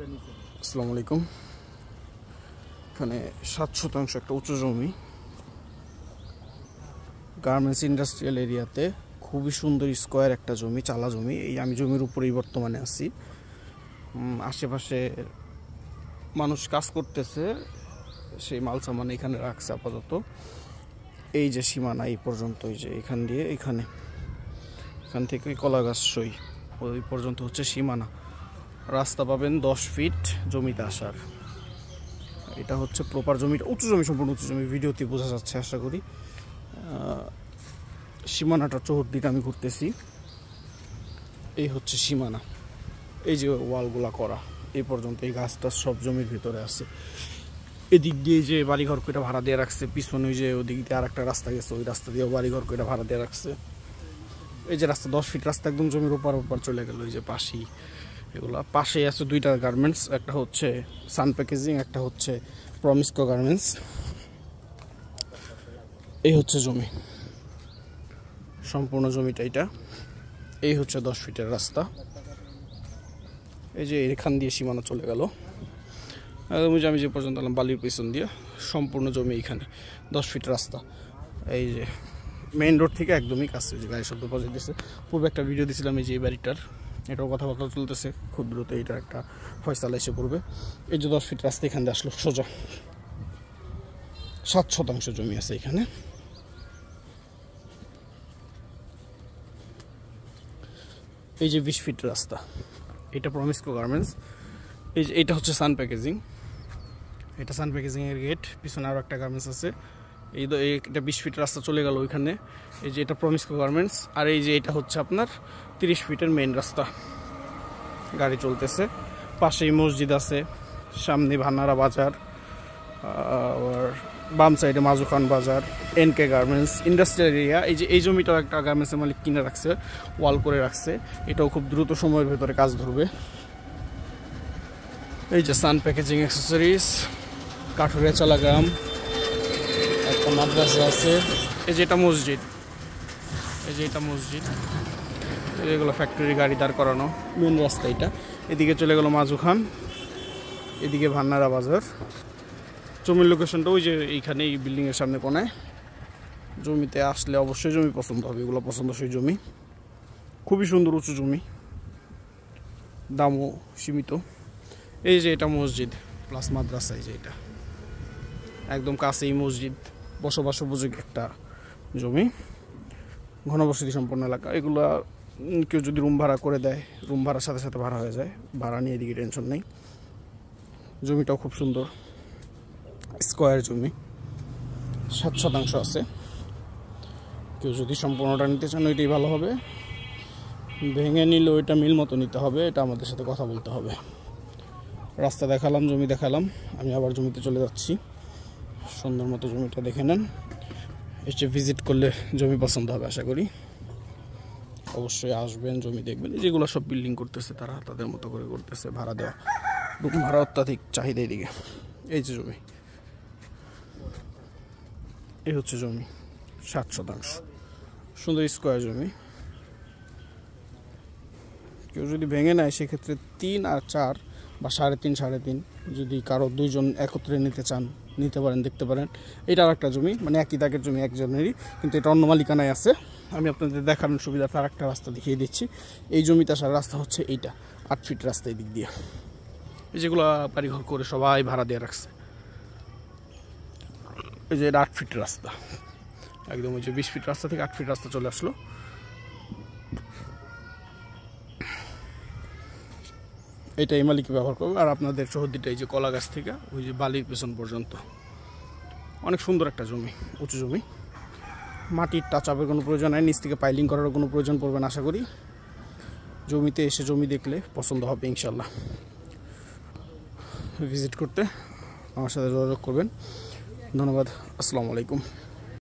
আসসালামু আলাইকুম। এখানে 7% একটা উঁচু জমি, গার্মেন্টস ইন্ডাস্ট্রিয়াল এরিয়াতে খুবই সুন্দর স্কোয়ার একটা জমি, চালা জমি। এই আমি জমির উপরেই বর্তমানে আছি। আশেপাশে মানুষ কাজ করতেছে, সেই মাল সামান এখানে রাখছে আপাতত। এই যে সীমানা এই পর্যন্ত, এই যে এখান দিয়ে এখান থেকে কলা গাছ সই ওই পর্যন্ত হচ্ছে সীমানা। রাস্তা পাবেন 10 ফিট জমিতে আসার। এটা হচ্ছে প্রপার জমিটা, উঁচু জমি, সম্পূর্ণ উঁচু জমি। ভিডিওতে বোঝা যাচ্ছে আশা করি। সীমানাটা চতুর্দিকে আমি ঘুরতেছি। এই হচ্ছে সীমানা, এই যে ওয়ালগুলা করা এই পর্যন্ত। এই গাছটা সব জমির ভিতরে আছে। এদিক দিয়ে যে বাড়িঘর করে ভাড়া দিয়ে রাখছে, পিছনে ওই যে ওদিক দিয়ে আর একটা রাস্তা গেছে, ওই রাস্তা দিয়েও বাড়িঘর করে ভাড়া দিয়ে রাখছে। এই যে রাস্তা 10 ফিট রাস্তা একদম জমির ওপার চলে গেল। এই যে পাশেই এগুলা, পাশেই আছে দুইটা গার্মেন্টস, একটা হচ্ছে সান প্যাকেজিং, একটা হচ্ছে প্রমিসকো গার্মেন্টস। এই হচ্ছে জমি, সম্পূর্ণ জমিটা এটা। এই হচ্ছে 10 ফিটের রাস্তা। এই যে এখান দিয়ে সীমানা চলে গেল। আমি যে পর্যন্ত এলাম বালির পিছন দিয়ে, সম্পূর্ণ জমি এইখানে 10 ফিট রাস্তা। এই যে মেইন রোড থেকে একদমই কাছে, যে গাড়ি শব্দ পাওয়া যেতেছে। পূর্বে একটা ভিডিও দিয়েছিলাম এই যে এই বাড়িটার, এটাও কথাবার্তা চলতেছে, খুব দ্রুত এটার একটা ফয়সালা এসে পড়বে। এই যে 10 ফিট রাস্তা এখান দিয়ে আসলো সোজা। 7% জমি আছে এখানে। এই যে 20 ফিট রাস্তা, এটা প্রমিসকো গার্মেন্টস। এই যে এটা হচ্ছে সান প্যাকেজিং, এটা সান প্যাকেজিং এর গেট। পিছনে আরও একটা গার্মেন্টস আছে। এটা 20 ফিট রাস্তা চলে গেল ওইখানে। এই যে এটা প্রমিসকো গার্মেন্টস। আর এই যে এটা হচ্ছে আপনার 30 ফিটের মেইন রাস্তা, গাড়ি চলতেছে। পাশেই মসজিদ আছে, সামনে ভান্নারা বাজার, আর বাম সাইডে মাজুখান বাজার, এনকে গার্মেন্টস ইন্ডাস্ট্রিয়াল এরিয়া। এই যে এই জমিটাও একটা গার্মেন্টসের মালিক কিনে রাখছে, ওয়াল করে রাখছে। এটাও খুব দ্রুত সময়ের ভেতরে কাজ ধরবে। এই যে সান প্যাকেজিং অ্যাক্সেসরিজ, কাঠুরিয়া চালা গ্রাম, একটা মাদ্রাসা আছে। এই যে এটা মসজিদ, এই যে এটা মসজিদ। এগুলো ফ্যাক্টরি গাড়ি দাঁড় করানো। মেন রাস্তা এটা। এদিকে চলে গেল মাজুখান, এদিকে ভান্নারা বাজার। জমির লোকেশনটা ওই যে এইখানে, এই বিল্ডিংয়ের সামনে কোনায়। জমিতে আসলে অবশ্যই জমি পছন্দ হবে, এগুলো পছন্দসই জমি। খুবই সুন্দর উঁচু জমি, দামও সীমিত। এই যে এটা মসজিদ প্লাস মাদ্রাসা। এই যে এটা একদম কাছেই মসজিদ, বসবাস উপযোগী একটা জমি, ঘনবসতি সম্পন্ন এলাকা। এগুলা কেউ যদি রুম ভাড়া করে দেয়, রুম ভাড়ার সাথে সাথে ভাড়া হয়ে যায়, ভাড়া নিয়ে এদিকে টেনশন নেই। জমিটাও খুব সুন্দর, স্কোয়ার জমি, 7% আছে। কেউ যদি সম্পূর্ণটা নিতে চান ওইটাই ভালো হবে। ভেঙে নিলে ওইটা মিল মতো নিতে হবে, এটা আমাদের সাথে কথা বলতে হবে। রাস্তা দেখালাম, জমি দেখালাম, আমি আবার জমিতে চলে যাচ্ছি। সুন্দর মতো জমিটা দেখে নেন, এসে ভিজিট করলে জমি পছন্দ হবে আশা করি। অবশ্যই আসবেন, জমি দেখবেন। যেগুলো সব বিল্ডিং করতেছে তারা তাদের মতো করে করতেছে, ভাড়া দেওয়া, রুম ভাড়া অত্যাধিক চাহিদা এদিকে। এই যে জমি, এই হচ্ছে জমি 7%, সুন্দর স্কোয়ার জমি। কেউ যদি ভেঙে নেয় সেক্ষেত্রে 3 আর 4 বা 3.5 যদি কারো 2 জন একত্রে নিতে চান নিতে পারেন, দেখতে পারেন। এটা আর একটা জমি, মানে একই দাগের জমি একজনেরই, কিন্তু এটা অন্য মালিকানায় আছে। আমি আপনাদের দেখানোর সুবিধাতে আর একটা রাস্তা দেখিয়ে দিচ্ছি। এই জমিতে আসার রাস্তা হচ্ছে এইটা, 8 ফিট রাস্তা এই দিক দিয়ে। এই যেগুলো বাড়িঘর করে সবাই ভাড়া দিয়ে রাখছে। এই যে এটা 8 ফিট রাস্তা একদম। ওই যে 20 ফিট রাস্তা থেকে 8 ফিট রাস্তা চলে আসলো। এটা এই মালিক ব্যবহার করবে। আর আপনাদের চৌহদ্দিটা এই যে কলা গাছ থেকে ওই যে বালির পেছন পর্যন্ত, অনেক সুন্দর একটা জমি, উঁচু জমি। মাটির টাচ আপের কোনো প্রয়োজন নাই, নিচ থেকে পাইলিং করার কোনো প্রয়োজন পড়বে না আশা করি। জমিতে এসে জমি দেখলে পছন্দ হবে ইনশাল্লাহ। ভিজিট করতে আমার সাথে যোগাযোগ করবেন। ধন্যবাদ। আসসালামু আলাইকুম।